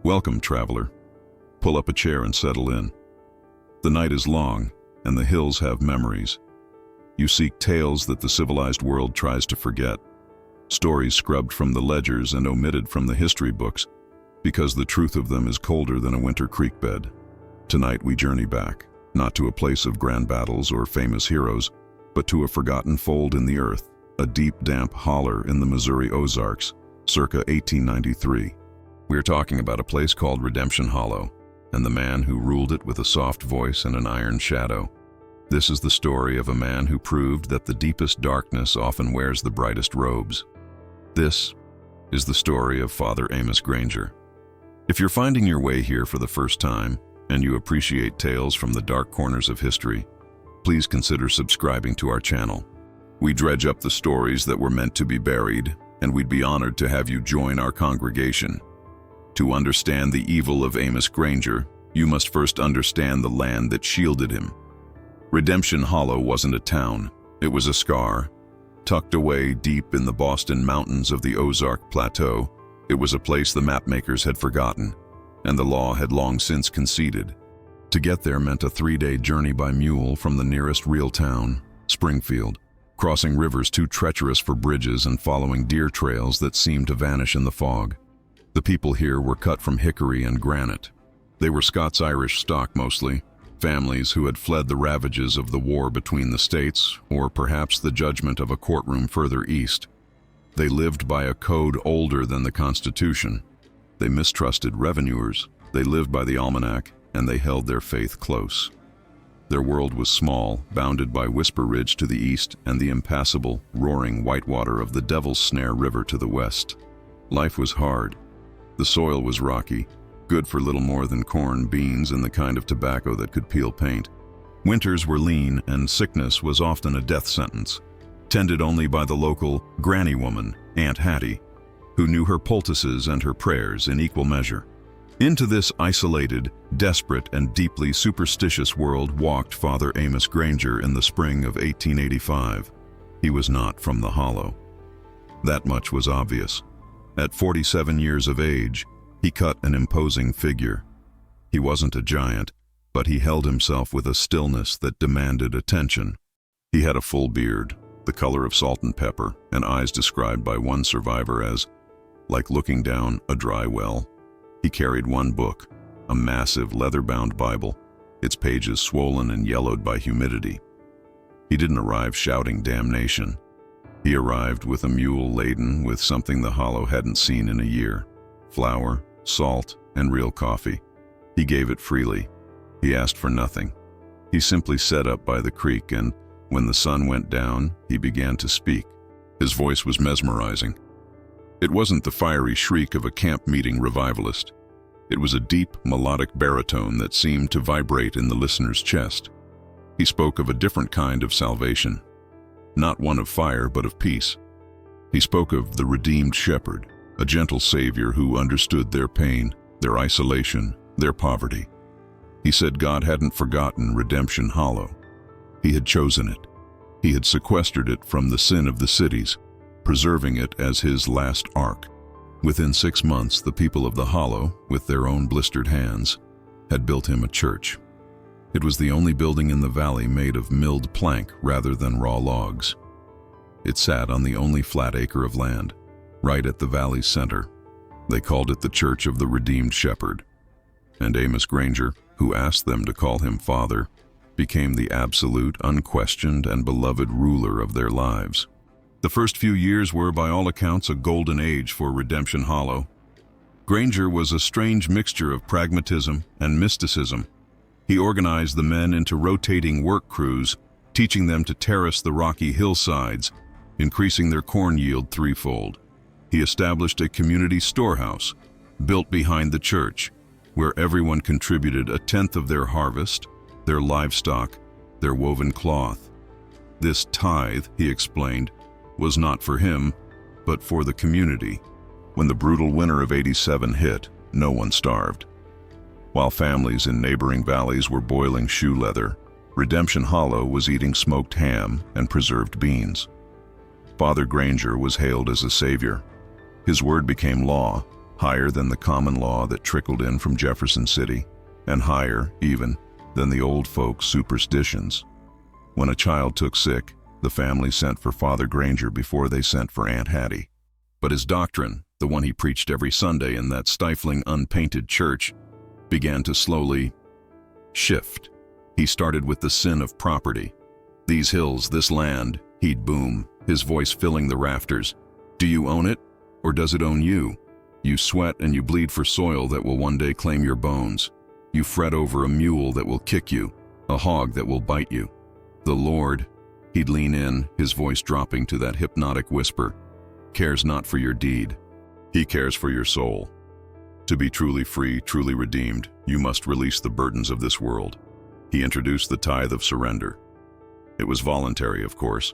Welcome, traveler. Pull up a chair and settle in. The night is long, and the hills have memories. You seek tales that the civilized world tries to forget, stories scrubbed from the ledgers and omitted from the history books, because the truth of them is colder than a winter creek bed. Tonight we journey back, not to a place of grand battles or famous heroes, but to a forgotten fold in the earth, a deep, damp holler in the Missouri Ozarks, circa 1893. We are talking about a place called Redemption Hollow, and the man who ruled it with a soft voice and an iron shadow. This is the story of a man who proved that the deepest darkness often wears the brightest robes. This is the story of Father Amos Granger. If you're finding your way here for the first time, and you appreciate tales from the dark corners of history, please consider subscribing to our channel. We dredge up the stories that were meant to be buried, and we'd be honored to have you join our congregation. To understand the evil of Amos Granger, you must first understand the land that shielded him. Redemption Hollow wasn't a town, it was a scar. Tucked away deep in the Boston Mountains of the Ozark Plateau, it was a place the mapmakers had forgotten, and the law had long since conceded. To get there meant a 3-day journey by mule from the nearest real town, Springfield, crossing rivers too treacherous for bridges and following deer trails that seemed to vanish in the fog. The people here were cut from hickory and granite. They were Scots-Irish stock mostly, families who had fled the ravages of the war between the states, or perhaps the judgment of a courtroom further east. They lived by a code older than the Constitution. They mistrusted revenuers, they lived by the almanac, and they held their faith close. Their world was small, bounded by Whisper Ridge to the east and the impassable, roaring whitewater of the Devil's Snare River to the west. Life was hard. The soil was rocky, good for little more than corn, beans, and the kind of tobacco that could peel paint. Winters were lean, and sickness was often a death sentence, tended only by the local granny woman, Aunt Hattie, who knew her poultices and her prayers in equal measure. Into this isolated, desperate, and deeply superstitious world walked Father Amos Granger in the spring of 1885. He was not from the Hollow. That much was obvious. At 47 years of age, he cut an imposing figure. He wasn't a giant, but he held himself with a stillness that demanded attention. He had a full beard, the color of salt and pepper, and eyes described by one survivor as like looking down a dry well. He carried one book, a massive leather-bound Bible, its pages swollen and yellowed by humidity. He didn't arrive shouting damnation. He arrived with a mule laden with something the Hollow hadn't seen in a year: flour, salt, and real coffee. He gave it freely. He asked for nothing. He simply sat up by the creek, and when the sun went down, he began to speak. His voice was mesmerizing. It wasn't the fiery shriek of a camp meeting revivalist. It was a deep, melodic baritone that seemed to vibrate in the listener's chest. He spoke of a different kind of salvation. Not one of fire, but of peace. He spoke of the redeemed shepherd, a gentle savior who understood their pain, their isolation, their poverty. He said God hadn't forgotten Redemption Hollow. He had chosen it. He had sequestered it from the sin of the cities, preserving it as his last ark. Within 6 months, the people of the Hollow, with their own blistered hands, had built him a church. It was the only building in the valley made of milled plank rather than raw logs. It sat on the only flat acre of land, right at the valley's center. They called it the Church of the Redeemed Shepherd. And Amos Granger, who asked them to call him Father, became the absolute, unquestioned, and beloved ruler of their lives. The first few years were, by all accounts, a golden age for Redemption Hollow. Granger was a strange mixture of pragmatism and mysticism. He organized the men into rotating work crews, teaching them to terrace the rocky hillsides, increasing their corn yield threefold. He established a community storehouse, built behind the church, where everyone contributed a tenth of their harvest, their livestock, their woven cloth. This tithe, he explained, was not for him, but for the community. When the brutal winter of '87 hit, no one starved. While families in neighboring valleys were boiling shoe leather, Redemption Hollow was eating smoked ham and preserved beans. Father Granger was hailed as a savior. His word became law, higher than the common law that trickled in from Jefferson City, and higher, even, than the old folks' superstitions. When a child took sick, the family sent for Father Granger before they sent for Aunt Hattie. But his doctrine, the one he preached every Sunday in that stifling, unpainted church, began to slowly shift. He started with the sin of property. "These hills, this land," he'd boom, his voice filling the rafters. "Do you own it, or does it own you? You sweat and you bleed for soil that will one day claim your bones. You fret over a mule that will kick you, a hog that will bite you. The Lord," he'd lean in, his voice dropping to that hypnotic whisper, "cares not for your deed. He cares for your soul. To be truly free, truly redeemed, you must release the burdens of this world." He introduced the tithe of surrender. It was voluntary, of course,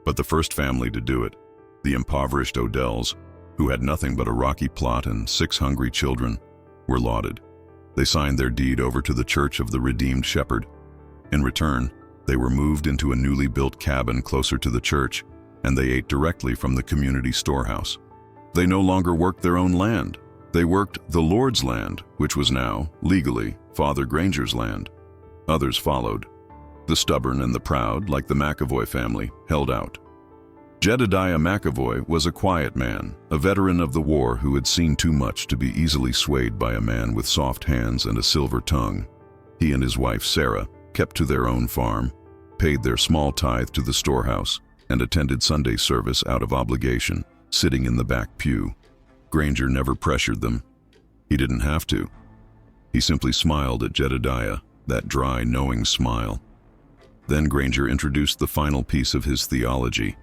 but the first family to do it, the impoverished Odells, who had nothing but a rocky plot and 6 hungry children, were lauded. They signed their deed over to the Church of the Redeemed Shepherd. In return, they were moved into a newly built cabin closer to the church, and they ate directly from the community storehouse. They no longer worked their own land. They worked the Lord's land, which was now, legally, Father Granger's land. Others followed. The stubborn and the proud, like the McAvoy family, held out. Jedediah McAvoy was a quiet man, a veteran of the war who had seen too much to be easily swayed by a man with soft hands and a silver tongue. He and his wife, Sarah, kept to their own farm, paid their small tithe to the storehouse, and attended Sunday service out of obligation, sitting in the back pew. Granger never pressured them. He didn't have to. He simply smiled at Jedediah, that dry, knowing smile. Then Granger introduced the final piece of his theology,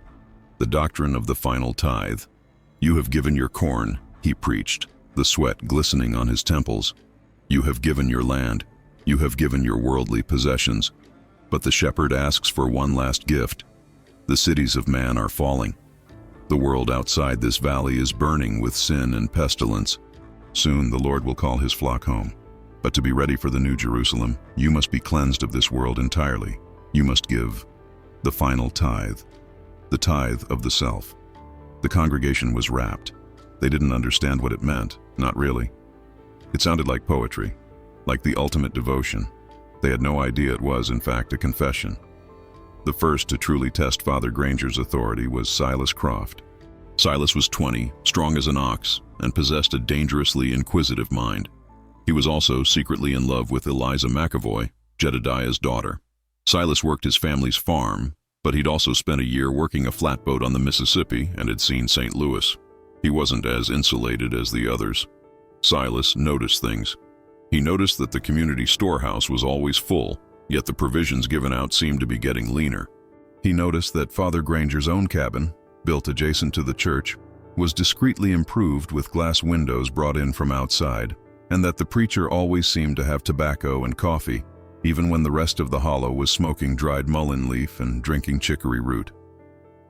the doctrine of the final tithe. "You have given your corn," he preached, the sweat glistening on his temples. "You have given your land. You have given your worldly possessions. But the shepherd asks for one last gift. The cities of man are falling. The world outside this valley is burning with sin and pestilence. Soon the Lord will call his flock home. But to be ready for the New Jerusalem, you must be cleansed of this world entirely. You must give the final tithe, the tithe of the self." The congregation was rapt. They didn't understand what it meant, not really. It sounded like poetry, like the ultimate devotion. They had no idea it was, in fact, a confession. The first to truly test Father Granger's authority was Silas Croft. Silas was 20, strong as an ox, and possessed a dangerously inquisitive mind. He was also secretly in love with Eliza McAvoy, Jedediah's daughter. Silas worked his family's farm, but he'd also spent a year working a flatboat on the Mississippi and had seen St. Louis. He wasn't as insulated as the others. Silas noticed things. He noticed that the community storehouse was always full, yet the provisions given out seemed to be getting leaner. He noticed that Father Granger's own cabin, built adjacent to the church, was discreetly improved with glass windows brought in from outside, and that the preacher always seemed to have tobacco and coffee, even when the rest of the hollow was smoking dried mullein leaf and drinking chicory root.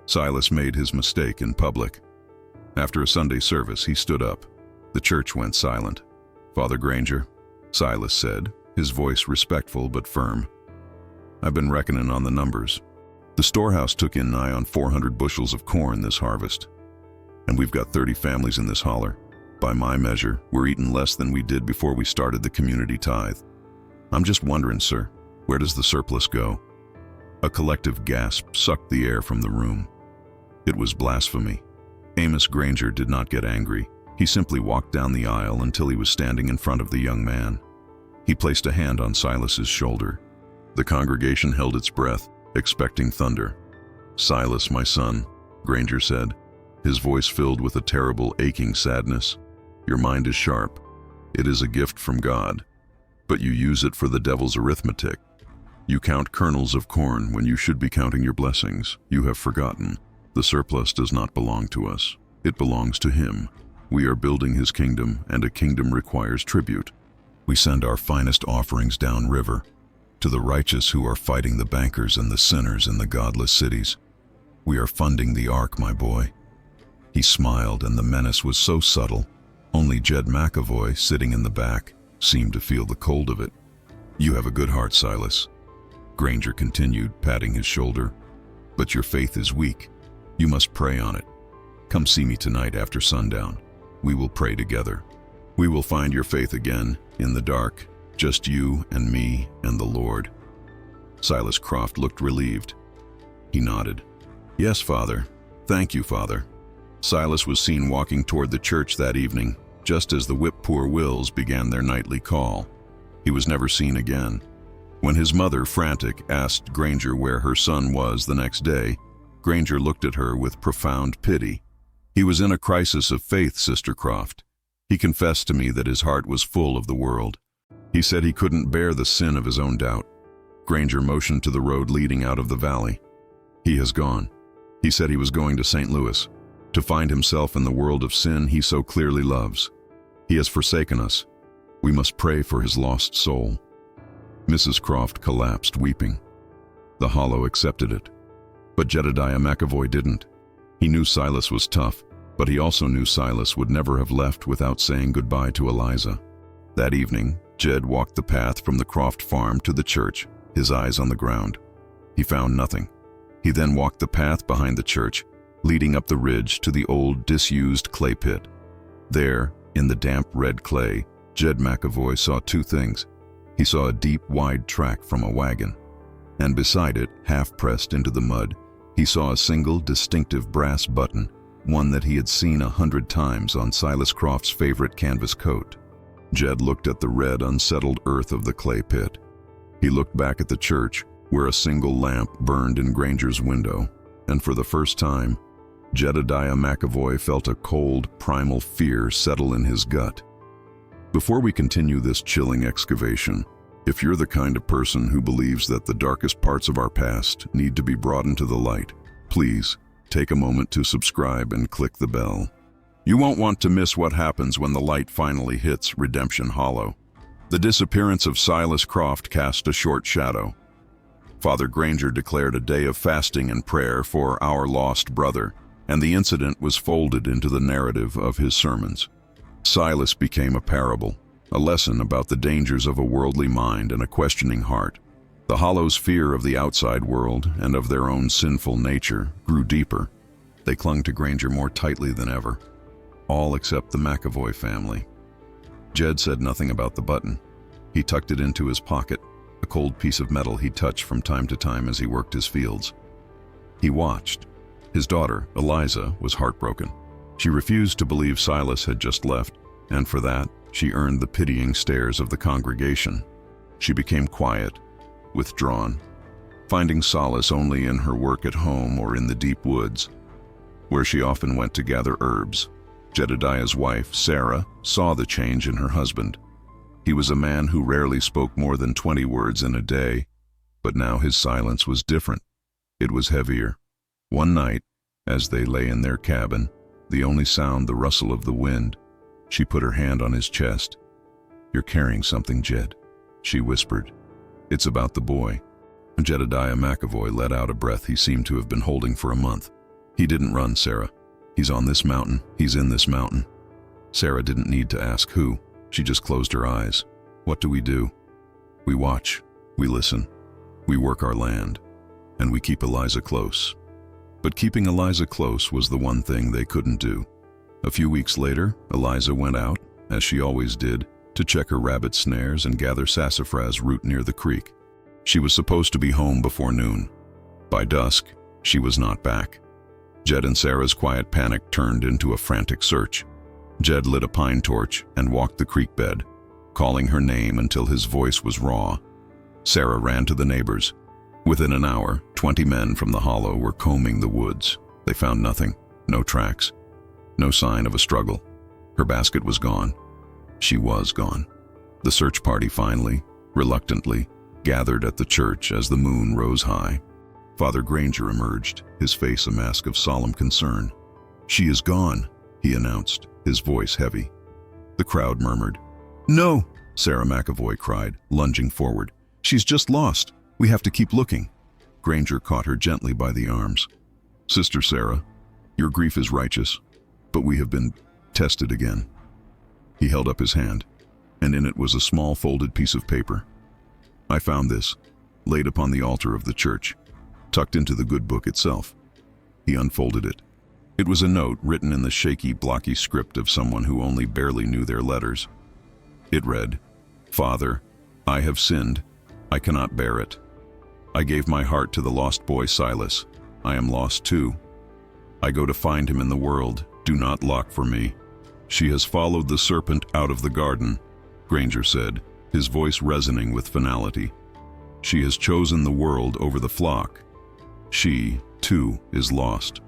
Silas made his mistake in public. After a Sunday service, he stood up. The church went silent. "Father Granger," Silas said, his voice respectful but firm, "I've been reckoning on the numbers. The storehouse took in nigh on 400 bushels of corn this harvest, and we've got 30 families in this holler. By my measure, we're eating less than we did before we started the community tithe. I'm just wondering, sir, where does the surplus go?" A collective gasp sucked the air from the room. It was blasphemy. Amos Granger did not get angry. He simply walked down the aisle until he was standing in front of the young man. He placed a hand on Silas's shoulder. The congregation held its breath, expecting thunder. "Silas, my son," Granger said, his voice filled with a terrible, aching sadness, "your mind is sharp. It is a gift from God. But you use it for the devil's arithmetic. You count kernels of corn when you should be counting your blessings. You have forgotten. The surplus does not belong to us. It belongs to him. We are building his kingdom, and a kingdom requires tribute. We send our finest offerings downriver, to the righteous who are fighting the bankers and the sinners in the godless cities. We are funding the ark, my boy." He smiled, and the menace was so subtle, only Jed McAvoy, sitting in the back, seemed to feel the cold of it. "You have a good heart, Silas," Granger continued, patting his shoulder, "but your faith is weak. You must pray on it. Come see me tonight after sundown. We will pray together." We will find your faith again, in the dark, just you and me and the Lord." Silas Croft looked relieved. He nodded. "Yes, Father. Thank you, Father." Silas was seen walking toward the church that evening, just as the Whip-Poor Wills began their nightly call. He was never seen again. When his mother, frantic, asked Granger where her son was the next day, Granger looked at her with profound pity. "He was in a crisis of faith, Sister Croft. He confessed to me that his heart was full of the world. He said he couldn't bear the sin of his own doubt." Granger motioned to the road leading out of the valley. "He has gone. He said he was going to St. Louis, to find himself in the world of sin he so clearly loves. He has forsaken us. We must pray for his lost soul." Mrs. Croft collapsed, weeping. The Hollow accepted it. But Jedediah McAvoy didn't. He knew Silas was tough, but he also knew Silas would never have left without saying goodbye to Eliza. That evening, Jed walked the path from the Croft farm to the church, his eyes on the ground. He found nothing. He then walked the path behind the church, leading up the ridge to the old, disused clay pit. There, in the damp red clay, Jed McAvoy saw two things. He saw a deep, wide track from a wagon, and beside it, half pressed into the mud, he saw a single, distinctive brass button, one that he had seen 100 times on Silas Croft's favorite canvas coat. Jed looked at the red, unsettled earth of the clay pit. He looked back at the church, where a single lamp burned in Granger's window, and for the first time, Jedediah McAvoy felt a cold, primal fear settle in his gut. Before we continue this chilling excavation, if you're the kind of person who believes that the darkest parts of our past need to be brought into the light, please take a moment to subscribe and click the bell. You won't want to miss what happens when the light finally hits Redemption Hollow. The disappearance of Silas Croft cast a short shadow. Father Granger declared a day of fasting and prayer for our lost brother, and the incident was folded into the narrative of his sermons. Silas became a parable, a lesson about the dangers of a worldly mind and a questioning heart. The Hollow's fear of the outside world and of their own sinful nature grew deeper. They clung to Granger more tightly than ever, all except the McAvoy family. Jed said nothing about the button. He tucked it into his pocket, a cold piece of metal he touched from time to time as he worked his fields. He watched. His daughter, Eliza, was heartbroken. She refused to believe Silas had just left, and for that, she earned the pitying stares of the congregation. She became quiet, withdrawn, finding solace only in her work at home or in the deep woods, where she often went to gather herbs. Jedediah's wife, Sarah, saw the change in her husband. He was a man who rarely spoke more than 20 words in a day, but now his silence was different. It was heavier. One night, as they lay in their cabin, the only sound the rustle of the wind, she put her hand on his chest. "You're carrying something, Jed," she whispered. "It's about the boy." Jedediah McAvoy let out a breath he seemed to have been holding for a month. "He didn't run, Sarah. He's on this mountain. He's in this mountain." Sarah didn't need to ask who. She just closed her eyes. "What do? We watch. We listen. We work our land. And we keep Eliza close." But keeping Eliza close was the one thing they couldn't do. A few weeks later, Eliza went out, as she always did, to check her rabbit snares and gather sassafras root near the creek. She was supposed to be home before noon. By dusk, she was not back. Jed and Sarah's quiet panic turned into a frantic search. Jed lit a pine torch and walked the creek bed, calling her name until his voice was raw. Sarah ran to the neighbors. Within an hour, 20 men from the Hollow were combing the woods. They found nothing, no tracks, no sign of a struggle. Her basket was gone. She was gone. The search party finally, reluctantly, gathered at the church as the moon rose high. Father Granger emerged, his face a mask of solemn concern. "She is gone," he announced, his voice heavy. The crowd murmured. "No!" Sarah McAvoy cried, lunging forward. "She's just lost. We have to keep looking." Granger caught her gently by the arms. "Sister Sarah, your grief is righteous, but we have been tested again." He held up his hand, and in it was a small folded piece of paper. "I found this, laid upon the altar of the church, tucked into the good book itself." He unfolded it. It was a note written in the shaky, blocky script of someone who only barely knew their letters. It read, "Father, I have sinned. I cannot bear it. I gave my heart to the lost boy Silas. I am lost too. I go to find him in the world. Do not lock for me. She has followed the serpent out of the garden," Granger said, his voice resonating with finality. "She has chosen the world over the flock. She, too, is lost."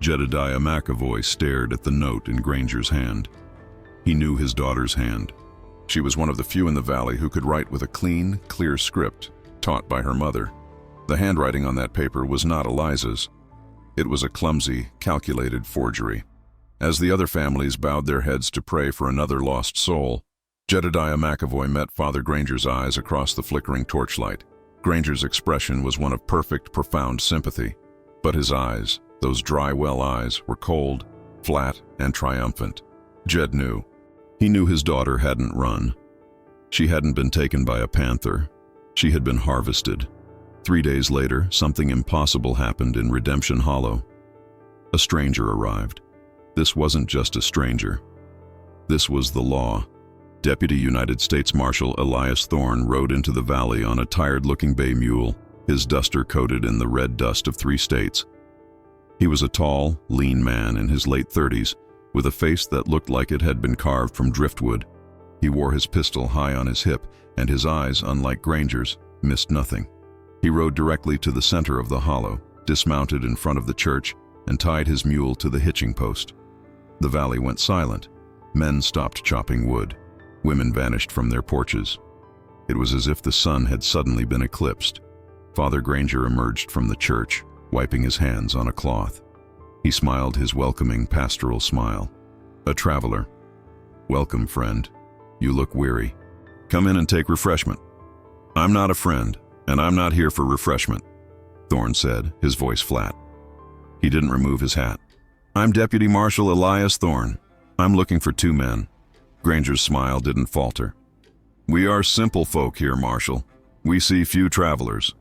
Jedediah McAvoy stared at the note in Granger's hand. He knew his daughter's hand. She was one of the few in the valley who could write with a clean, clear script, taught by her mother. The handwriting on that paper was not Eliza's. It was a clumsy, calculated forgery. As the other families bowed their heads to pray for another lost soul, Jedediah McAvoy met Father Granger's eyes across the flickering torchlight. Granger's expression was one of perfect, profound sympathy. But his eyes, those dry well eyes, were cold, flat, and triumphant. Jed knew. He knew his daughter hadn't run. She hadn't been taken by a panther. She had been harvested. 3 days later, something impossible happened in Redemption Hollow. A stranger arrived. This wasn't just a stranger. This was the law. Deputy United States Marshal Elias Thorne rode into the valley on a tired-looking bay mule, his duster coated in the red dust of 3 states. He was a tall, lean man in his late 30s, with a face that looked like it had been carved from driftwood. He wore his pistol high on his hip, and his eyes, unlike Granger's, missed nothing. He rode directly to the center of the hollow, dismounted in front of the church, and tied his mule to the hitching post. The valley went silent. Men stopped chopping wood. Women vanished from their porches. It was as if the sun had suddenly been eclipsed. Father Granger emerged from the church, wiping his hands on a cloth. He smiled his welcoming pastoral smile. "A traveler. Welcome, friend. You look weary. Come in and take refreshment." "I'm not a friend, and I'm not here for refreshment," Thorne said, his voice flat. He didn't remove his hat. "I'm Deputy Marshal Elias Thorne. I'm looking for 2 men. Granger's smile didn't falter. "We are simple folk here, Marshal. We see few travelers.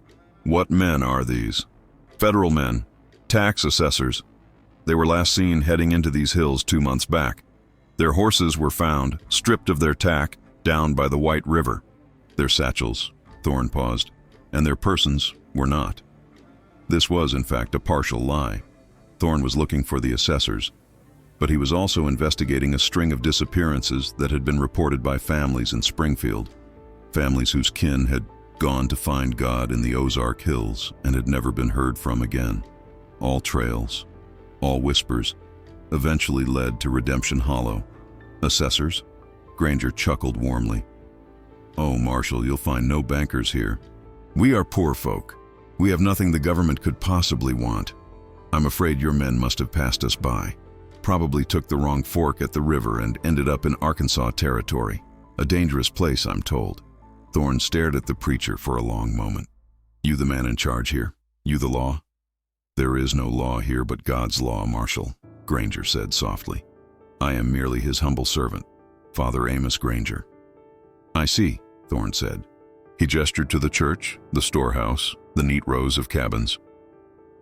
What men are these?" "Federal men. Tax assessors. They were last seen heading into these hills 2 months back. Their horses were found, stripped of their tack, down by the White River. Their satchels," Thorne paused, "and their persons were not." This was, in fact, a partial lie. Thorne was looking for the assessors, but he was also investigating a string of disappearances that had been reported by families in Springfield, families whose kin had gone to find God in the Ozark hills and had never been heard from again. All trails, all whispers, eventually led to Redemption Hollow. "Assessors?" Granger chuckled warmly. "Oh, Marshal, you'll find no bankers here. We are poor folk. We have nothing the government could possibly want. I'm afraid your men must have passed us by. Probably took the wrong fork at the river and ended up in Arkansas territory. A dangerous place, I'm told." Thorne stared at the preacher for a long moment. "You the man in charge here? You the law?" "There is no law here but God's law, Marshal," Granger said softly. "I am merely his humble servant, Father Amos Granger." "I see," Thorne said. He gestured to the church, the storehouse, the neat rows of cabins.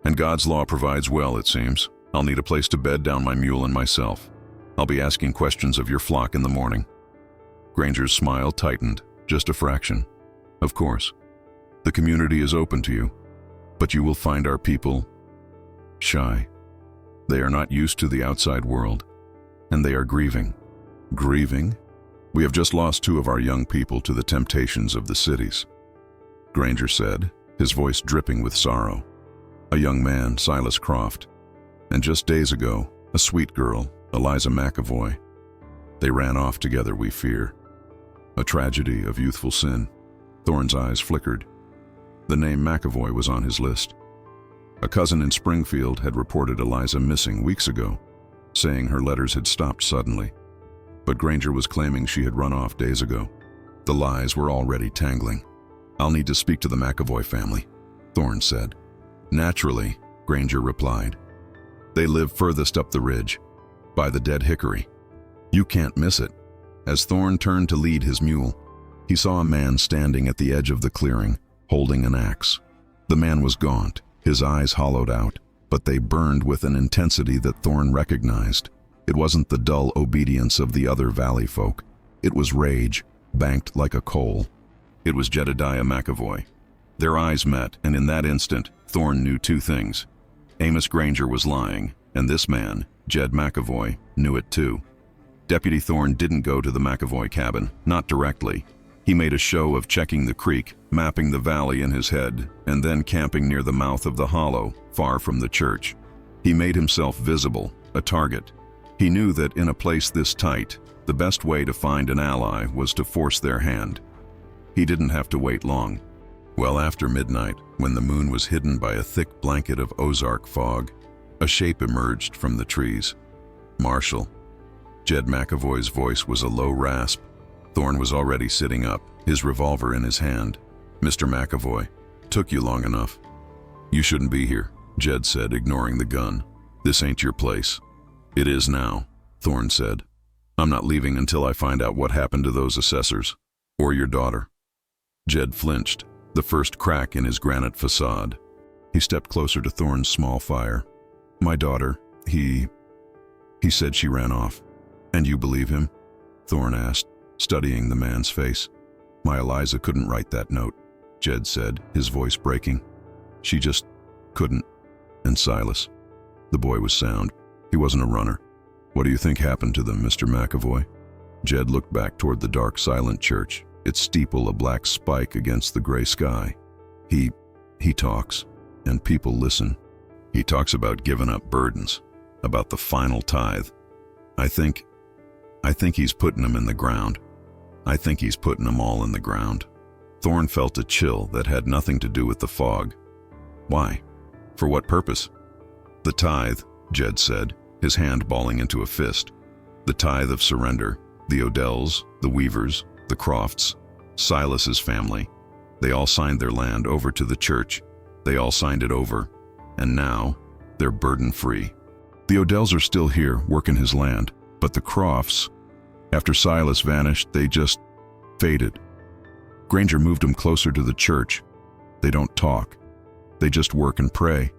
"And God's law provides well, it seems. I'll need a place to bed down my mule and myself. I'll be asking questions of your flock in the morning." Granger's smile tightened, just a fraction. "Of course. The community is open to you, but you will find our people shy. They are not used to the outside world, and they are grieving." "Grieving? We have just lost 2 of our young people to the temptations of the cities," Granger said, his voice dripping with sorrow. "A young man, Silas Croft, and just days ago, a sweet girl, Eliza McAvoy. They ran off together, we fear. A tragedy of youthful sin." Thorne's eyes flickered. The name McAvoy was on his list. A cousin in Springfield had reported Eliza missing weeks ago, saying her letters had stopped suddenly. But Granger was claiming she had run off days ago. The lies were already tangling. "I'll need to speak to the McAvoy family," Thorne said. "Naturally," Granger replied. "They live furthest up the ridge, by the dead hickory. You can't miss it." As Thorne turned to lead his mule, he saw a man standing at the edge of the clearing, holding an axe. The man was gaunt, his eyes hollowed out, but they burned with an intensity that Thorne recognized. It wasn't the dull obedience of the other valley folk. It was rage, banked like a coal. It was Jedediah McAvoy. Their eyes met, and in that instant, Thorne knew two things. Amos Granger was lying, and this man, Jed McAvoy, knew it too. Deputy Thorne didn't go to the McAvoy cabin, not directly. He made a show of checking the creek, mapping the valley in his head, and then camping near the mouth of the hollow, far from the church. He made himself visible, a target. He knew that in a place this tight, the best way to find an ally was to force their hand. He didn't have to wait long. Well after midnight, when the moon was hidden by a thick blanket of Ozark fog, a shape emerged from the trees. Marshal. Jed McAvoy's voice was a low rasp. Thorne was already sitting up, his revolver in his hand. Mr. McAvoy, took you long enough. You shouldn't be here, Jed said, ignoring the gun. This ain't your place. It is now, Thorne said. I'm not leaving until I find out what happened to those assessors, or your daughter. Jed flinched, the first crack in his granite facade. He stepped closer to Thorne's small fire. My daughter, he said she ran off. And you believe him? Thorne asked, studying the man's face. My Eliza couldn't write that note, Jed said, his voice breaking. She just couldn't. And Silas. The boy was sound. He wasn't a runner. What do you think happened to them, Mr. McAvoy? Jed looked back toward the dark, silent church, its steeple a black spike against the gray sky. He talks, and people listen. He talks about giving up burdens, about the final tithe. I think he's putting them in the ground. I think he's putting them all in the ground. Thorne felt a chill that had nothing to do with the fog. Why? For what purpose? The tithe, Jed said, his hand balling into a fist. The tithe of surrender. The Odells, the Weavers, the Crofts, Silas's family. They all signed their land over to the church. They all signed it over. And now, they're burden-free. The Odells are still here, working his land. But the Crofts, after Silas vanished, they just faded. Granger moved them closer to the church. They don't talk. They just work and pray.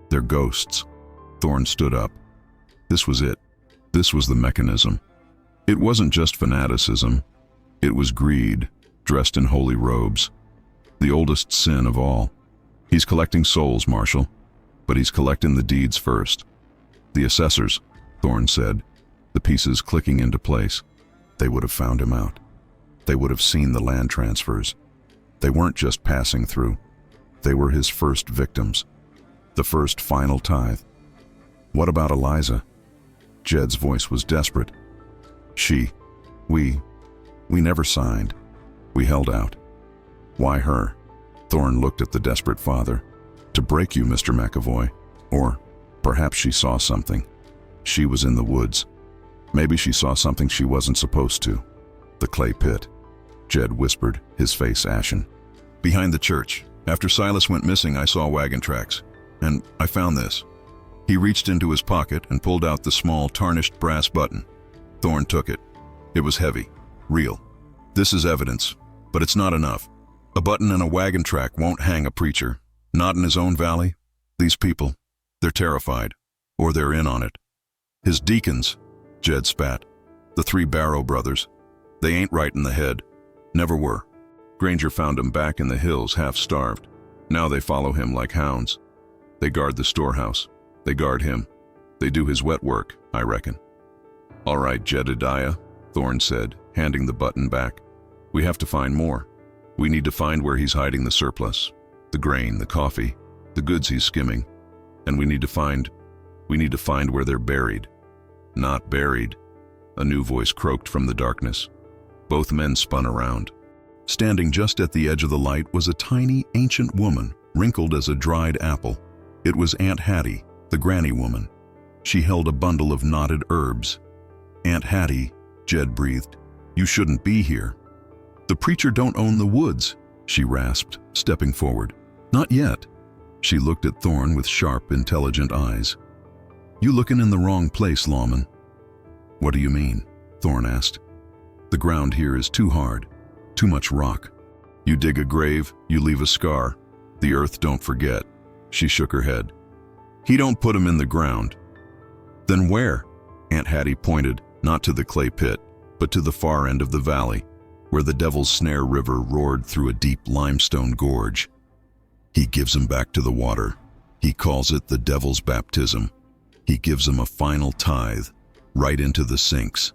They're ghosts. Thorne stood up. This was it. This was the mechanism. It wasn't just fanaticism. It was greed, dressed in holy robes. The oldest sin of all. He's collecting souls, Marshal. But he's collecting the deeds first. The assessors, Thorne said, the pieces clicking into place. They would have found him out. They would have seen the land transfers. They weren't just passing through. They were his first victims. The first final tithe. What about Eliza? Jed's voice was desperate. We never signed. We held out. Why her? Thorne looked at the desperate father. To break you, Mr. McAvoy. Or perhaps she saw something. She was in the woods. Maybe she saw something she wasn't supposed to. The clay pit. Jed whispered, his face ashen. Behind the church. After Silas went missing, I saw wagon tracks. And I found this. He reached into his pocket and pulled out the small, tarnished brass button. Thorne took it. It was heavy. Real. This is evidence. But it's not enough. A button and a wagon track won't hang a preacher. Not in his own valley. These people, they're terrified. Or they're in on it. His deacons, Jed spat. The 3 Barrow brothers. They ain't right in the head. Never were. Granger found them back in the hills, half-starved. Now they follow him like hounds. They guard the storehouse. They guard him. They do his wet work, I reckon. All right, Jedediah, Thorne said, handing the button back. We have to find more. We need to find where he's hiding the surplus. The grain, the coffee, the goods he's skimming. And we need to find where they're buried. Not buried. A new voice croaked from the darkness. Both men spun around. Standing just at the edge of the light was a tiny, ancient woman, wrinkled as a dried apple. It was Aunt Hattie, the granny woman. She held a bundle of knotted herbs. Aunt Hattie, Jed breathed, you shouldn't be here. The preacher don't own the woods, she rasped, stepping forward. Not yet. She looked at Thorne with sharp, intelligent eyes. You looking in the wrong place, lawman. What do you mean? Thorne asked. The ground here is too hard, too much rock. You dig a grave, you leave a scar. The earth don't forget. She shook her head. He don't put 'em in the ground." "Then where?" Aunt Hattie pointed, not to the clay pit, but to the far end of the valley, where the Devil's Snare River roared through a deep limestone gorge. "He gives 'em back to the water. He calls it the Devil's Baptism. He gives 'em a final tithe, right into the sinks."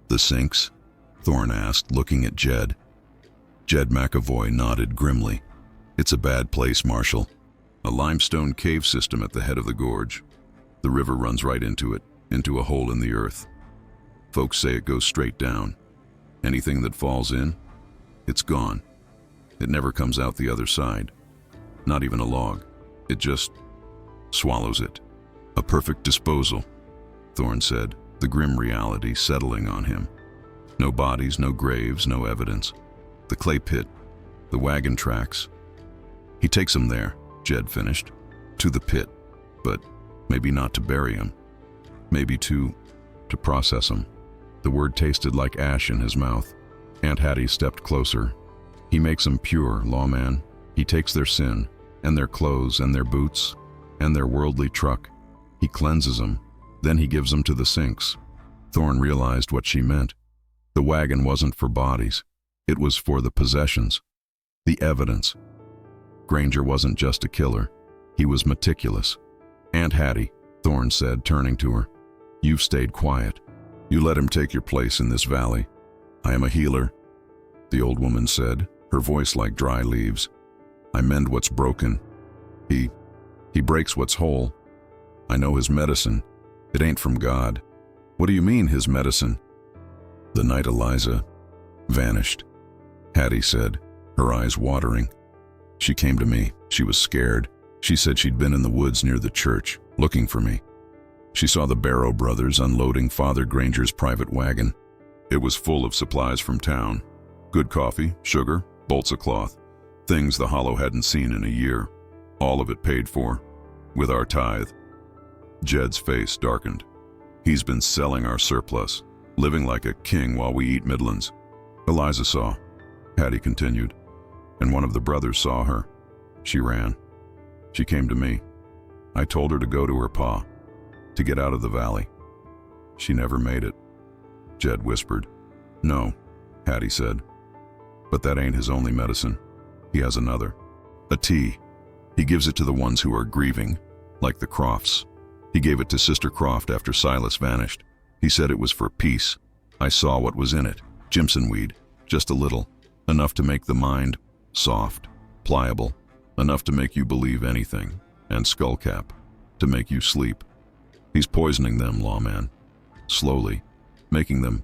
"The sinks?" Thorne asked, looking at Jed. Jed McAvoy nodded grimly. "It's a bad place, Marshal. A limestone cave system at the head of the gorge. The river runs right into it, into a hole in the earth. Folks say it goes straight down. Anything that falls in, it's gone. It never comes out the other side. Not even a log. It just swallows it." "A perfect disposal," Thorne said, the grim reality settling on him. No bodies, no graves, no evidence. The clay pit, the wagon tracks. "He takes them there," Jed finished. "To the pit. But maybe not to bury him. Maybe to process him." The word tasted like ash in his mouth. Aunt Hattie stepped closer. "He makes them pure, lawman. He takes their sin, and their clothes, and their boots, and their worldly truck. He cleanses them, then he gives them to the sinks." Thorne realized what she meant. The wagon wasn't for bodies. It was for the possessions, the evidence. Granger wasn't just a killer. He was meticulous. "Aunt Hattie," Thorne said, turning to her, "you've stayed quiet. You let him take your place in this valley." "I am a healer," the old woman said, her voice like dry leaves. "I mend what's broken. He breaks what's whole. I know his medicine. It ain't from God." "What do you mean, his medicine?" "The night Eliza vanished," Hattie said, her eyes watering. "She came to me. She was scared. She said she'd been in the woods near the church, looking for me. She saw the Barrow brothers unloading Father Granger's private wagon. It was full of supplies from town. Good coffee, sugar, bolts of cloth, things the Hollow hadn't seen in a year. All of it paid for, with our tithe." Jed's face darkened. "He's been selling our surplus, living like a king while we eat Midlands." "Eliza saw," Hattie continued, "and one of the brothers saw her. She ran. She came to me. I told her to go to her pa, to get out of the valley. She never made it," Jed whispered. "No," Hattie said, "but that ain't his only medicine. He has another. A tea. He gives it to the ones who are grieving, like the Crofts. He gave it to Sister Croft after Silas vanished. He said it was for peace. I saw what was in it. Jimson weed. Just a little. Enough to make the mind soft, pliable. Enough to make you believe anything. And skullcap. To make you sleep. He's poisoning them, lawman. Slowly. Making them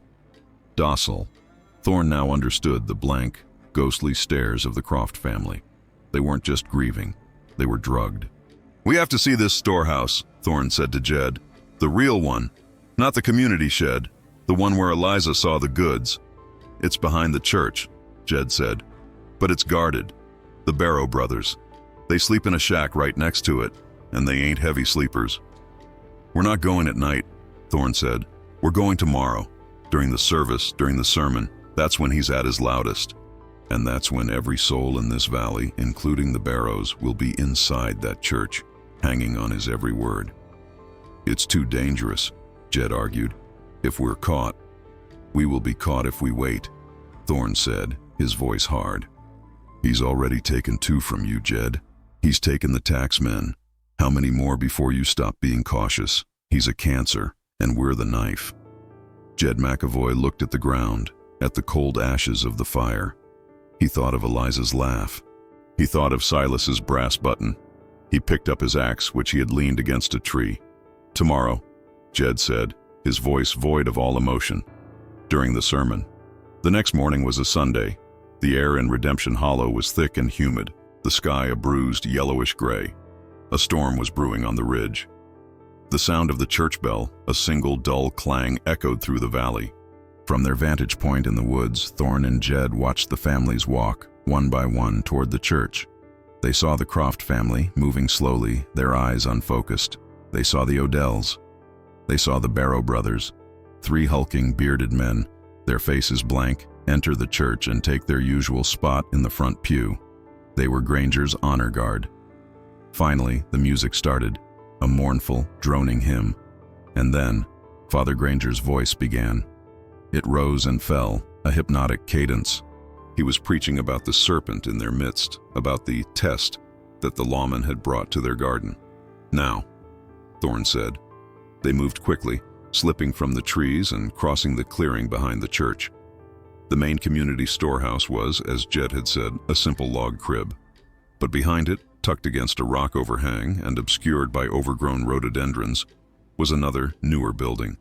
docile." Thorne now understood the blank, ghostly stares of the Croft family. They weren't just grieving. They were drugged. "We have to see this storehouse," Thorne said to Jed. "The real one. Not the community shed. The one where Eliza saw the goods." "It's behind the church," Jed said. "But it's guarded. The Barrow brothers. They sleep in a shack right next to it, and they ain't heavy sleepers." "We're not going at night," Thorne said. "We're going tomorrow. During the service, during the sermon. That's when he's at his loudest. And that's when every soul in this valley, including the Barrows, will be inside that church, hanging on his every word." "It's too dangerous," Jed argued. "If we're caught, we will be caught if we wait," Thorne said, his voice hard. "He's already taken 2 from you, Jed. He's taken the taxmen. How many more before you stop being cautious? He's a cancer, and we're the knife." Jed McAvoy looked at the ground, at the cold ashes of the fire. He thought of Eliza's laugh. He thought of Silas's brass button. He picked up his axe, which he had leaned against a tree. "Tomorrow," Jed said, his voice void of all emotion. During the sermon. The next morning was a Sunday. The air in Redemption Hollow was thick and humid, the sky a bruised yellowish gray. A storm was brewing on the ridge. The sound of the church bell, a single dull clang, echoed through the valley. From their vantage point in the woods, Thorne and Jed watched the families walk, one by one, toward the church. They saw the Croft family, moving slowly, their eyes unfocused. They saw the Odells. They saw the Barrow brothers, 3 hulking, bearded men, their faces blank, enter the church and take their usual spot in the front pew. They were Granger's honor guard. Finally, the music started. a mournful, droning hymn. And then, Father Granger's voice began. It rose and fell, a hypnotic cadence. He was preaching about the serpent in their midst, about the test that the lawman had brought to their garden. "Now," Thorne said. They moved quickly, slipping from the trees and crossing the clearing behind the church. The main community storehouse was, as Jed had said, a simple log crib. But behind it, tucked against a rock overhang and obscured by overgrown rhododendrons, was another, newer building.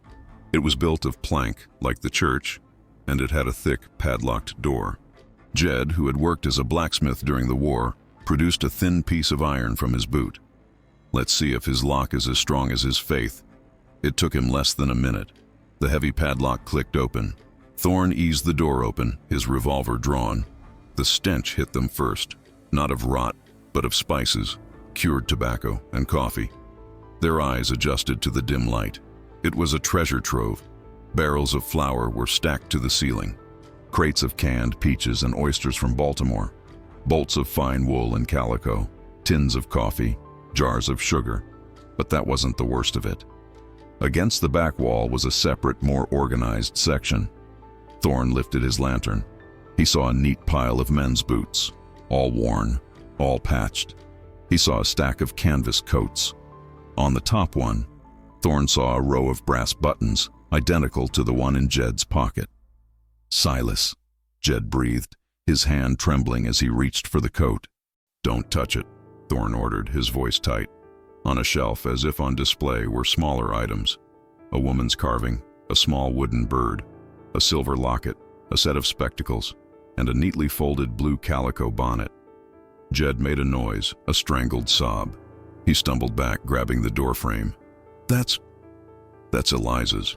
It was built of plank, like the church, and it had a thick, padlocked door. Jed, who had worked as a blacksmith during the war, produced a thin piece of iron from his boot. "Let's see if his lock is as strong as his faith." It took him less than a minute. The heavy padlock clicked open. Thorne eased the door open, his revolver drawn. The stench hit them first, not of rot, but of spices, cured tobacco, and coffee. Their eyes adjusted to the dim light. It was a treasure trove. Barrels of flour were stacked to the ceiling. Crates of canned peaches and oysters from Baltimore. Bolts of fine wool and calico. Tins of coffee. Jars of sugar. But that wasn't the worst of it. Against the back wall was a separate, more organized section. Thorne lifted his lantern. He saw a neat pile of men's boots, all worn, all patched. He saw a stack of canvas coats. On the top one, Thorne saw a row of brass buttons, identical to the one in Jed's pocket. "Silas," Jed breathed, his hand trembling as he reached for the coat. "Don't touch it," Thorne ordered, his voice tight. On a shelf, as if on display, were smaller items. A woman's carving, a small wooden bird, a silver locket, a set of spectacles, and a neatly folded blue calico bonnet. Jed made a noise, a strangled sob. He stumbled back, grabbing the doorframe. That's Eliza's.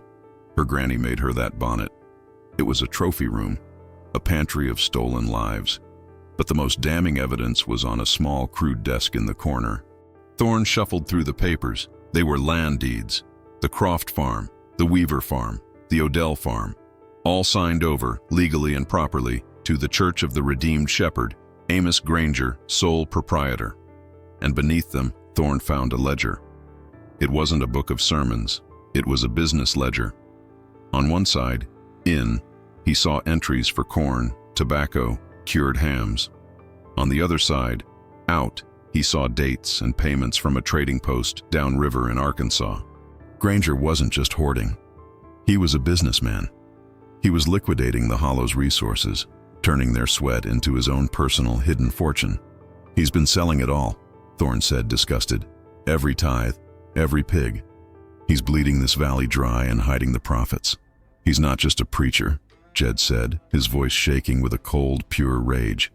Her granny made her that bonnet. It was a trophy room, a pantry of stolen lives. But the most damning evidence was on a small, crude desk in the corner. Thorne shuffled through the papers. They were land deeds. The Croft farm, the Weaver farm, the Odell farm, all signed over, legally and properly, to the Church of the Redeemed Shepherd, Amos Granger, sole proprietor. And beneath them, Thorne found a ledger. It wasn't a book of sermons. It was a business ledger. On one side, in, he saw entries for corn, tobacco, cured hams. On the other side, out, he saw dates and payments from a trading post downriver in Arkansas. Granger wasn't just hoarding. He was a businessman. He was liquidating the Hollow's resources, turning their sweat into his own personal hidden fortune. "He's been selling it all," Thorne said, disgusted. "Every tithe, every pig. He's bleeding this valley dry and hiding the profits. He's not just a preacher," Jed said, his voice shaking with a cold, pure rage.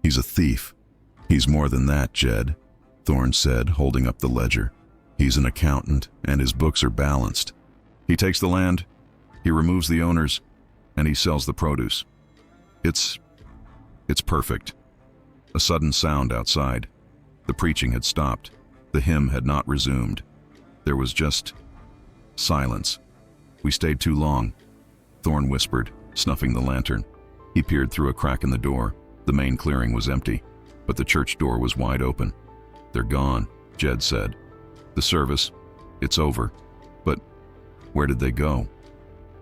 "He's a thief." "He's more than that, Jed," Thorne said, holding up the ledger. "He's an accountant, and his books are balanced. He takes the land, he removes the owners, and he sells the produce. It's perfect." A sudden sound outside. The preaching had stopped. The hymn had not resumed. There was just silence. "We stayed too long," Thorne whispered, snuffing the lantern. He peered through a crack in the door. The main clearing was empty, but the church door was wide open. "They're gone," Jed said. "The service, it's over. But where did they go?"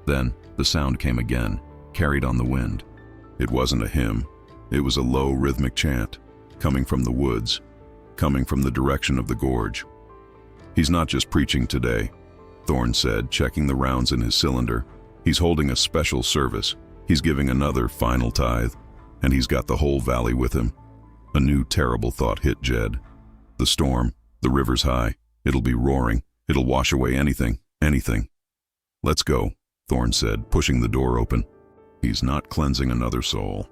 Then the sound came again, carried on the wind. It wasn't a hymn. It was a low, rhythmic chant, coming from the woods, coming from the direction of the gorge. "He's not just preaching today," Thorne said, checking the rounds in his cylinder. "He's holding a special service. He's giving another final tithe, and he's got the whole valley with him." A new terrible thought hit Jed. "The storm, the river's high. It'll be roaring. It'll wash away anything. "Let's go," Thorne said, pushing the door open. "He's not cleansing another soul."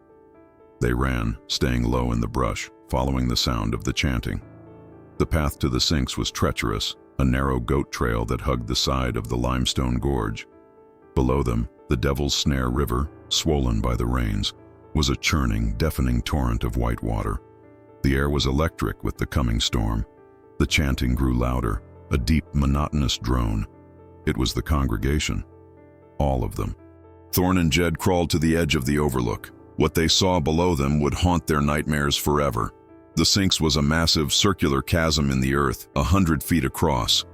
They ran, staying low in the brush, following the sound of the chanting. The path to the sinks was treacherous, a narrow goat trail that hugged the side of the limestone gorge. Below them, the Devil's Snare River, swollen by the rains, was a churning, deafening torrent of white water. The air was electric with the coming storm. The chanting grew louder, a deep, monotonous drone. It was the congregation. All of them. Thorne and Jed crawled to the edge of the overlook. What they saw below them would haunt their nightmares forever. The Sphinx was a massive circular chasm in the earth, 100 feet across.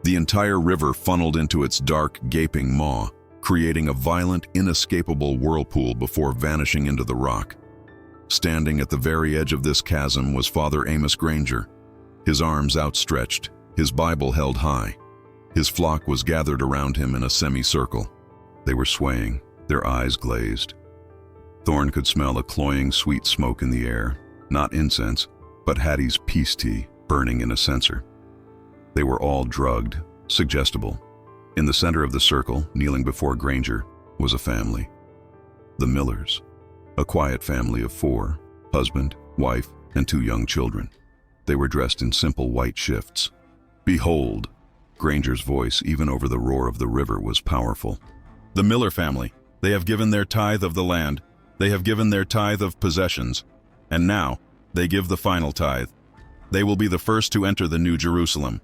The entire river funneled into its dark, gaping maw, creating a violent, inescapable whirlpool before vanishing into the rock. Standing at the very edge of this chasm was Father Amos Granger, his arms outstretched, his Bible held high. His flock was gathered around him in a semicircle. They were swaying, their eyes glazed. Thorne could smell a cloying, sweet smoke in the air, not incense, but Hattie's peace tea burning in a censer. They were all drugged, suggestible. In the center of the circle, kneeling before Granger, was a family. The Millers, a quiet family of 4, husband, wife, and 2 young children. They were dressed in simple white shifts. "Behold," Granger's voice, even over the roar of the river, was powerful. "The Miller family, they have given their tithe of the land, they have given their tithe of possessions, and now they give the final tithe. They will be the first to enter the New Jerusalem.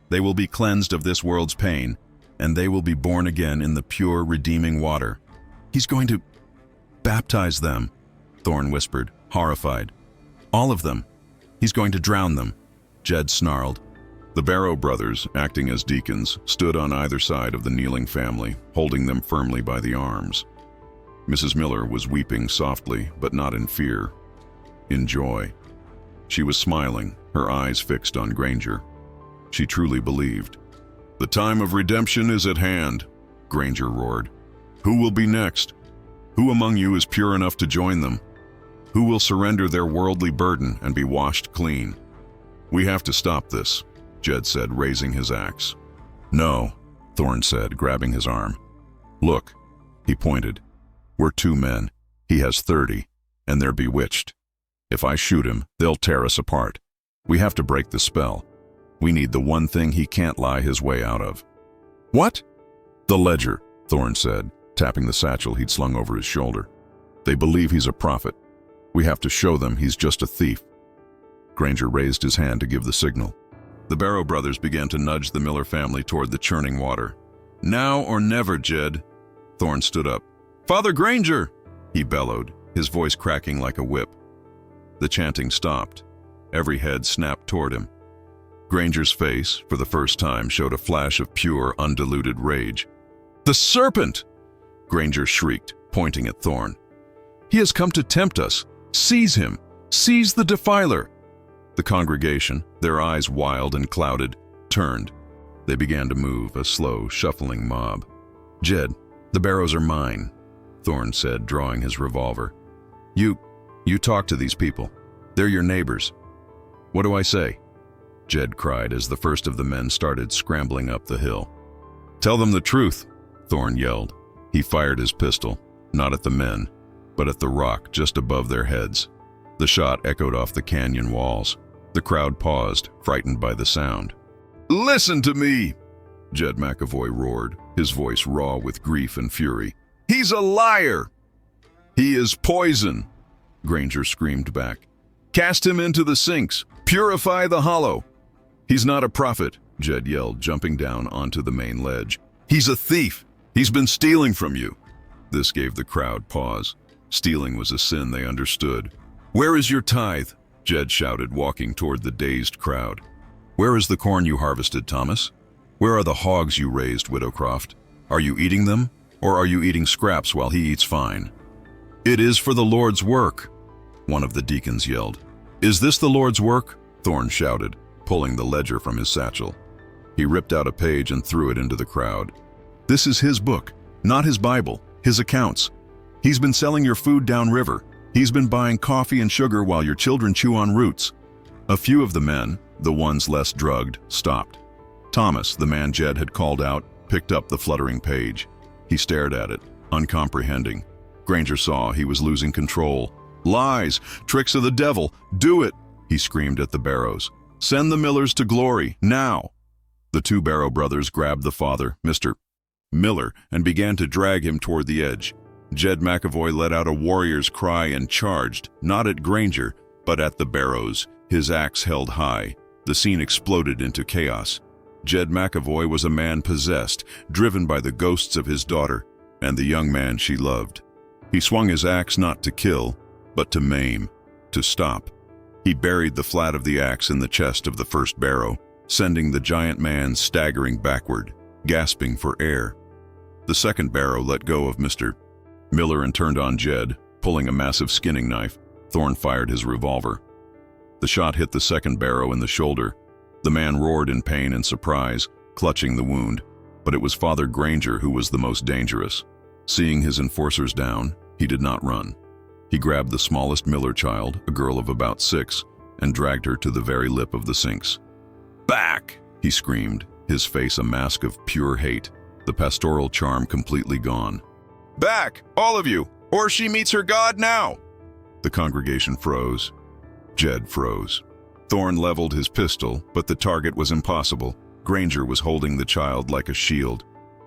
They will be cleansed of this world's pain, and they will be born again in the pure, redeeming water." "He's going to baptize them," Thorne whispered, horrified. "All of them. He's going to drown them," Jed snarled. The Barrow brothers, acting as deacons, stood on either side of the kneeling family, holding them firmly by the arms. Mrs. Miller was weeping softly, but not in fear, in joy. She was smiling, her eyes fixed on Granger. She truly believed. "The time of redemption is at hand," Granger roared. "Who will be next? Who among you is pure enough to join them? Who will surrender their worldly burden and be washed clean?" "We have to stop this," Jed said, raising his axe. "No," Thorne said, grabbing his arm. "Look," he pointed. "We're 2 men. He has 30, and they're bewitched. If I shoot him, they'll tear us apart. We have to break the spell. We need the one thing he can't lie his way out of." "What?" "The ledger," Thorne said, tapping the satchel he'd slung over his shoulder. "They believe he's a prophet. We have to show them he's just a thief." Granger raised his hand to give the signal. The Barrow brothers began to nudge the Miller family toward the churning water. "Now or never, Jed." Thorne stood up. "Father Granger!" he bellowed, his voice cracking like a whip. The chanting stopped. Every head snapped toward him. Granger's face, for the first time, showed a flash of pure, undiluted rage. "The serpent!" Granger shrieked, pointing at Thorne. "He has come to tempt us. Seize him! Seize the defiler!" The congregation, their eyes wild and clouded, turned. They began to move, a slow, shuffling mob. "Jed, the Barrows are mine," Thorne said, drawing his revolver. You talk to these people. They're your neighbors." "What do I say?" Jed cried as the first of the men started scrambling up the hill. "Tell them the truth," Thorne yelled. He fired his pistol, not at the men, but at the rock just above their heads. The shot echoed off the canyon walls. The crowd paused, frightened by the sound. "Listen to me!" Jed McAvoy roared, his voice raw with grief and fury. "He's a liar!" "He is poison!" Granger screamed back. "Cast him into the Sphinx! Purify the hollow!" "He's not a prophet," Jed yelled, jumping down onto the main ledge. "He's a thief! He's been stealing from you!" This gave the crowd pause. Stealing was a sin they understood. "Where is your tithe?" Jed shouted, walking toward the dazed crowd. "Where is the corn you harvested, Thomas? Where are the hogs you raised, Widow Croft? Are you eating them, or are you eating scraps while he eats fine?" "It is for the Lord's work," one of the deacons yelled. "Is this the Lord's work?" Thorne shouted, pulling the ledger from his satchel. He ripped out a page and threw it into the crowd. "This is his book, not his Bible, his accounts. He's been selling your food downriver. He's been buying coffee and sugar while your children chew on roots." A few of the men, the ones less drugged, stopped. Thomas, the man Jed had called out, picked up the fluttering page. He stared at it, uncomprehending. Granger saw he was losing control. "Lies! Tricks of the devil! Do it!" he screamed at the Barrows. "Send the Millers to glory, now!" The 2 Barrow brothers grabbed the father, Mr. Miller, and began to drag him toward the edge. Jed McAvoy let out a warrior's cry and charged, not at Granger, but at the Barrows, his axe held high. The scene exploded into chaos. Jed McAvoy was a man possessed, driven by the ghosts of his daughter and the young man she loved. He swung his axe not to kill, but to maim, to stop. He buried the flat of the axe in the chest of the first barrow, sending the giant man staggering backward, gasping for air. The second barrow let go of Mr. Miller and turned on Jed, pulling a massive skinning knife. Thorne fired his revolver. The shot hit the second barrow in the shoulder. The man roared in pain and surprise, clutching the wound, but it was Father Granger who was the most dangerous. Seeing his enforcers down, he did not run. He grabbed the smallest Miller child, a girl of about 6, and dragged her to the very lip of the sinks. "Back!" he screamed, his face a mask of pure hate, the pastoral charm completely gone. "Back, all of you, or she meets her God now!" The congregation froze. Jed froze. Thorne leveled his pistol, but the target was impossible. Granger was holding the child like a shield.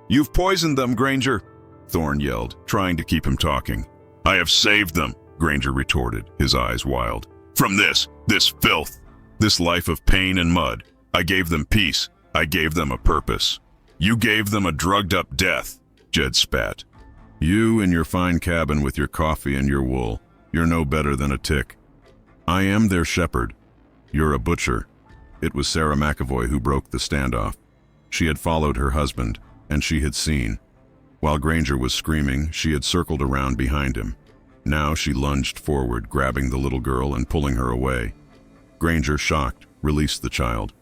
"You've poisoned them, Granger!" Thorne yelled, trying to keep him talking. "I have saved them," Granger retorted, his eyes wild. "From this filth, this life of pain and mud. I gave them peace. I gave them a purpose. You gave them a drugged-up death," Jed spat. "You in your fine cabin with your coffee and your wool. You're no better than a tick. I am their shepherd. You're a butcher." It was Sarah McAvoy who broke the standoff. She had followed her husband, and she had seen. While Granger was screaming, she had circled around behind him. Now she lunged forward, grabbing the little girl and pulling her away. Granger, shocked, released the child.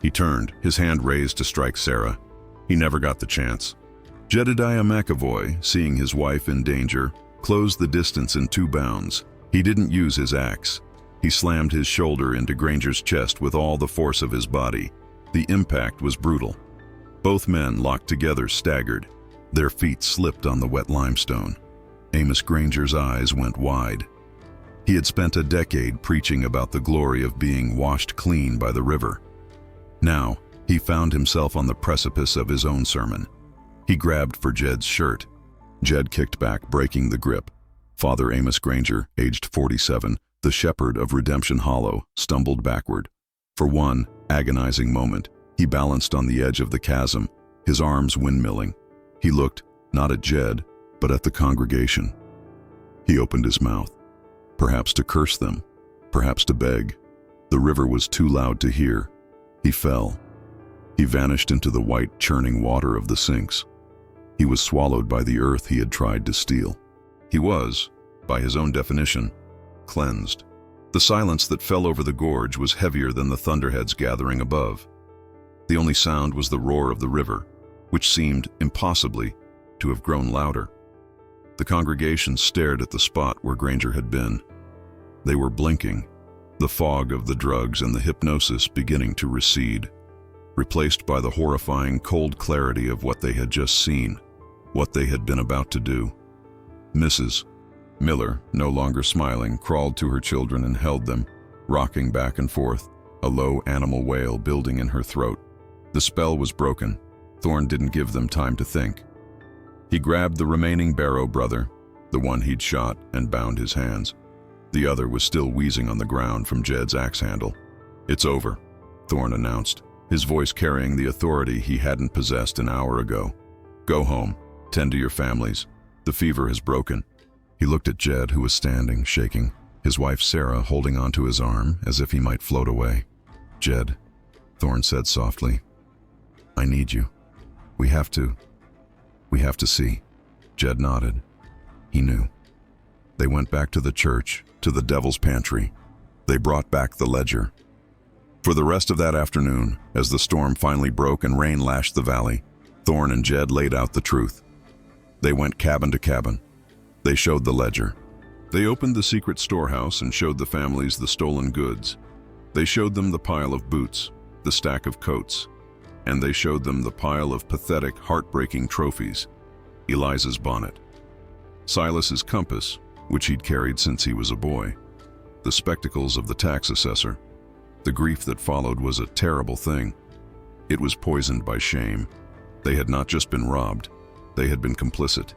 He turned, his hand raised to strike Sarah. He never got the chance. Jedediah McAvoy, seeing his wife in danger, closed the distance in 2 bounds. He didn't use his axe. He slammed his shoulder into Granger's chest with all the force of his body. The impact was brutal. Both men, locked together, staggered. Their feet slipped on the wet limestone. Amos Granger's eyes went wide. He had spent a decade preaching about the glory of being washed clean by the river. Now, he found himself on the precipice of his own sermon. He grabbed for Jed's shirt. Jed kicked back, breaking the grip. Father Amos Granger, aged 47, the shepherd of Redemption Hollow, stumbled backward. For one agonizing moment, he balanced on the edge of the chasm, his arms windmilling. He looked, not at Jed, but at the congregation. He opened his mouth, perhaps to curse them, perhaps to beg. The river was too loud to hear. He fell. He vanished into the white, churning water of the sinks. He was swallowed by the earth he had tried to steal. He was, by his own definition, cleansed. The silence that fell over the gorge was heavier than the thunderheads gathering above. The only sound was the roar of the river, which seemed, impossibly, to have grown louder. The congregation stared at the spot where Granger had been. They were blinking, the fog of the drugs and the hypnosis beginning to recede, replaced by the horrifying cold clarity of what they had just seen, what they had been about to do. Mrs. Miller, no longer smiling, crawled to her children and held them, rocking back and forth, a low animal wail building in her throat. The spell was broken. Thorne didn't give them time to think. He grabbed the remaining Barrow brother, the one he'd shot, and bound his hands. The other was still wheezing on the ground from Jed's axe handle. "It's over," Thorne announced, his voice carrying the authority he hadn't possessed an hour ago. "Go home, tend to your families. The fever has broken." He looked at Jed, who was standing, shaking, his wife Sarah holding onto his arm as if he might float away. "Jed," Thorne said softly, "I need you. We have to see." Jed nodded. He knew. They went back to the church, to the devil's pantry. They brought back the ledger. For the rest of that afternoon, as the storm finally broke and rain lashed the valley, Thorne and Jed laid out the truth. They went cabin to cabin. They showed the ledger. They opened the secret storehouse and showed the families the stolen goods. They showed them the pile of boots, the stack of coats, and they showed them the pile of pathetic, heartbreaking trophies. Eliza's bonnet, Silas's compass, which he'd carried since he was a boy, the spectacles of the tax assessor. The grief that followed was a terrible thing. It was poisoned by shame. They had not just been robbed, they had been complicit.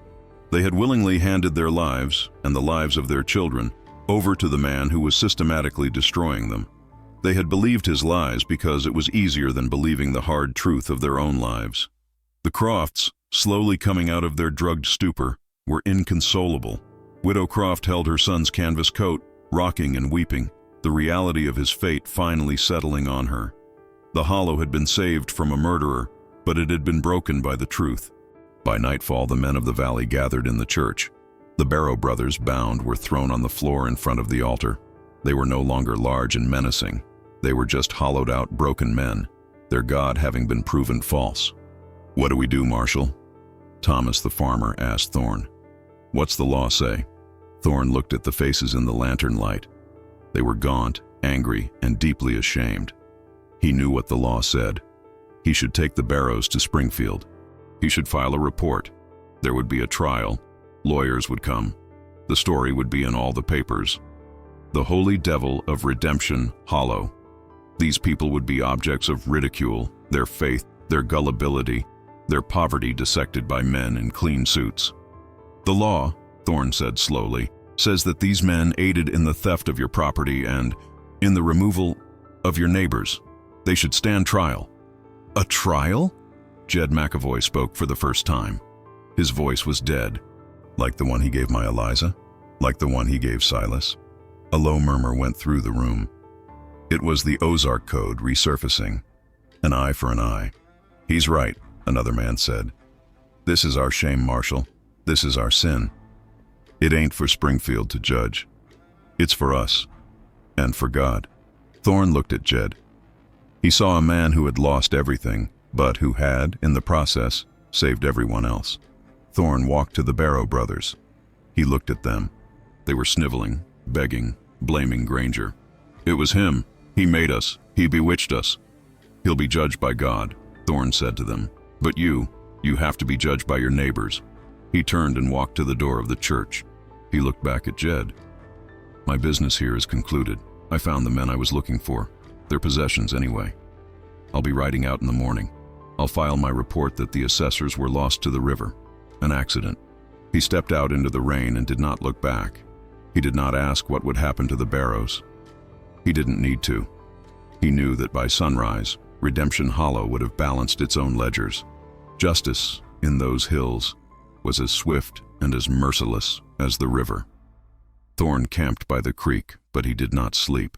They had willingly handed their lives, and the lives of their children, over to the man who was systematically destroying them. They had believed his lies because it was easier than believing the hard truth of their own lives. The Crofts, slowly coming out of their drugged stupor, were inconsolable. Widow Croft held her son's canvas coat, rocking and weeping. the reality of his fate finally settling on her. The hollow had been saved from a murderer, but it had been broken by the truth. By nightfall, the men of the valley gathered in the church. The Barrow brothers, bound, were thrown on the floor in front of the altar. They were no longer large and menacing. They were just hollowed-out, broken men, their God having been proven false. "What do we do, Marshal?" Thomas the farmer asked Thorne. "What's the law say?" Thorne looked at the faces in the lantern light. They were gaunt, angry, and deeply ashamed. He knew what the law said. He should take the Barrows to Springfield. He should file a report. There would be a trial. Lawyers would come. The story would be in all the papers. The holy devil of Redemption Hollow. These people would be objects of ridicule, their faith, their gullibility, their poverty dissected by men in clean suits. "The law," Thorne said slowly, "says that these men aided in the theft of your property and in the removal of your neighbors. They should stand trial." "A trial?" Jed McAvoy spoke for the first time. His voice was dead. "Like the one he gave my Eliza? Like the one he gave Silas?" A low murmur went through the room. It was the Ozark code resurfacing. An eye for an eye. "He's right," another man said. "This is our shame, Marshal. This is our sin. It ain't for Springfield to judge. It's for us. And for God." Thorne looked at Jed. He saw a man who had lost everything, but who had, in the process, saved everyone else. Thorne walked to the Barrow brothers. He looked at them. They were sniveling, begging, blaming Granger. "It was him. He made us. He bewitched us. He'll be judged by God," Thorne said to them. "But you have to be judged by your neighbors." He turned and walked to the door of the church. He looked back at Jed. "My business here is concluded. I found the men I was looking for. Their possessions, anyway. I'll be riding out in the morning. I'll file my report that the assessors were lost to the river. An accident." He stepped out into the rain and did not look back. He did not ask what would happen to the Barrows. He didn't need to. He knew that by sunrise, Redemption Hollow would have balanced its own ledgers. Justice, in those hills, was as swift and as merciless as the river. Thorne camped by the creek, but he did not sleep.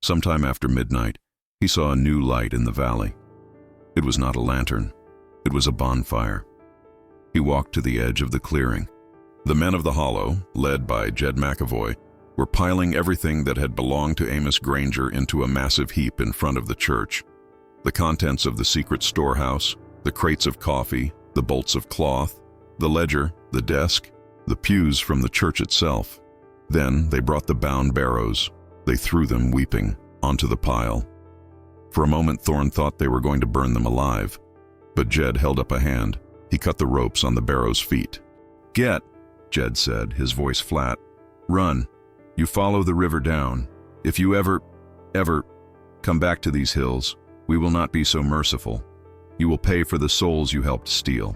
Sometime after midnight, he saw a new light in the valley. It was not a lantern. It was a bonfire. He walked to the edge of the clearing. The men of the Hollow, led by Jed McAvoy, were piling everything that had belonged to Amos Granger into a massive heap in front of the church. The contents of the secret storehouse, the crates of coffee, the bolts of cloth, the ledger, the desk, the pews from the church itself. Then they brought the bound Barrows. They threw them, weeping, onto the pile. For a moment Thorne thought they were going to burn them alive, but Jed held up a hand. He cut the ropes on the Barrows' feet. "Get," Jed said, his voice flat. "Run. You follow the river down. If you ever come back to these hills, we will not be so merciful. You will pay for the souls you helped steal."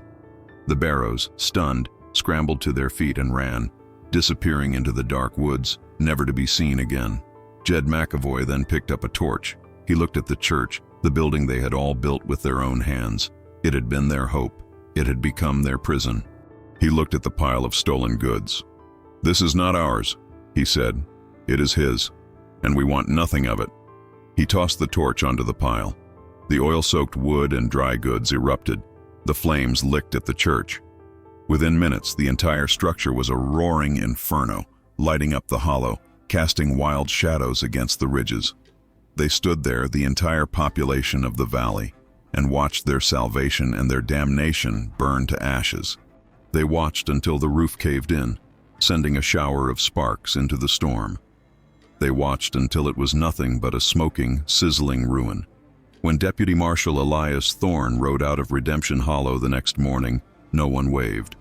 The Barrows, stunned, scrambled to their feet and ran, disappearing into the dark woods, never to be seen again. Jed McAvoy then picked up a torch. He looked at the church, the building they had all built with their own hands. It had been their hope. It had become their prison. He looked at the pile of stolen goods. "This is not ours," he said. "It is his, and we want nothing of it." He tossed the torch onto the pile. The oil-soaked wood and dry goods erupted. The flames licked at the church. Within minutes, the entire structure was a roaring inferno, lighting up the hollow, casting wild shadows against the ridges. They stood there, the entire population of the valley, and watched their salvation and their damnation burn to ashes. They watched until the roof caved in, sending a shower of sparks into the storm. They watched until it was nothing but a smoking, sizzling ruin. When Deputy Marshal Elias Thorne rode out of Redemption Hollow the next morning, no one waved.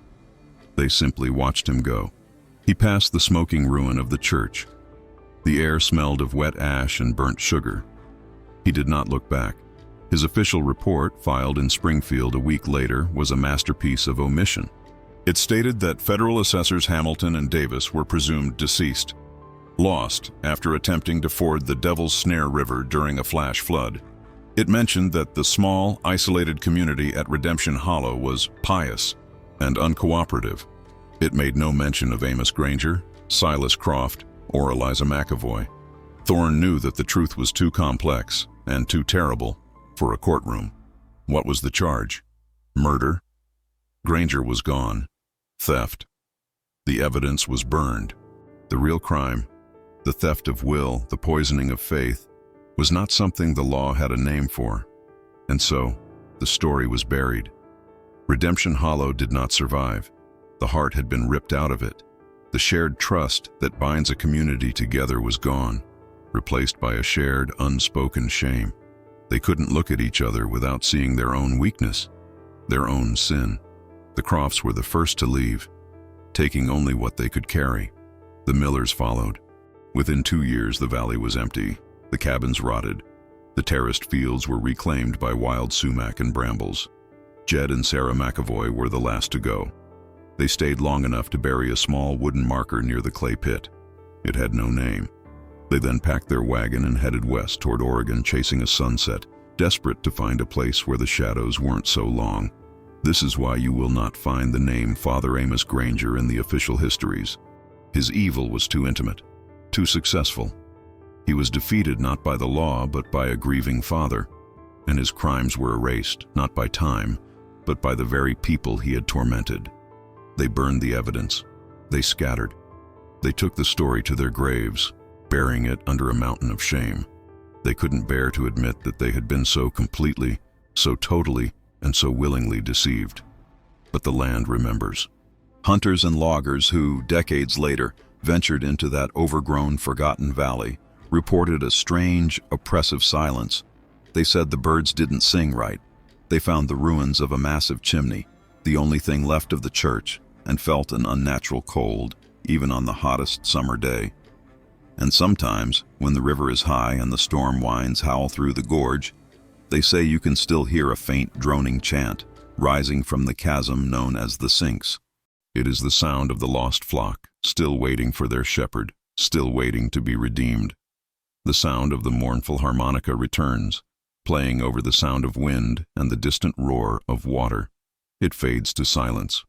They simply watched him go. He passed the smoking ruin of the church. The air smelled of wet ash and burnt sugar. He did not look back. His official report, filed in Springfield a week later, was a masterpiece of omission. It stated that federal assessors Hamilton and Davis were presumed deceased, lost after attempting to ford the Devil's Snare River during a flash flood. It mentioned that the small, isolated community at Redemption Hollow was pious and uncooperative. It made no mention of Amos Granger, Silas Croft, or Eliza McAvoy. Thorne knew that the truth was too complex and too terrible for a courtroom. What was the charge? Murder? Granger was gone. Theft. The evidence was burned. The real crime, the theft of will, the poisoning of faith, was not something the law had a name for. And so, the story was buried. Redemption Hollow did not survive. The heart had been ripped out of it. The shared trust that binds a community together was gone, replaced by a shared, unspoken shame. They couldn't look at each other without seeing their own weakness, their own sin. The Crofts were the first to leave, taking only what they could carry. The Millers followed. Within 2 years, the valley was empty. The cabins rotted. The terraced fields were reclaimed by wild sumac and brambles. Jed and Sarah McAvoy were the last to go. They stayed long enough to bury a small wooden marker near the clay pit. It had no name. They then packed their wagon and headed west toward Oregon, chasing a sunset, desperate to find a place where the shadows weren't so long. This is why you will not find the name Father Amos Granger in the official histories. His evil was too intimate, too successful. He was defeated not by the law, but by a grieving father, and his crimes were erased, not by time, but by the very people he had tormented. They burned the evidence. They scattered. They took the story to their graves, burying it under a mountain of shame. They couldn't bear to admit that they had been so completely, so totally, and so willingly deceived. But the land remembers. Hunters and loggers who, decades later, ventured into that overgrown, forgotten valley, reported a strange, oppressive silence. They said the birds didn't sing right. They found the ruins of a massive chimney, the only thing left of the church, and felt an unnatural cold, even on the hottest summer day. And sometimes, when the river is high and the storm winds howl through the gorge, they say you can still hear a faint droning chant rising from the chasm known as the Sinks. It is the sound of the lost flock, still waiting for their shepherd, still waiting to be redeemed. The sound of the mournful harmonica returns, playing over the sound of wind and the distant roar of water. It fades to silence.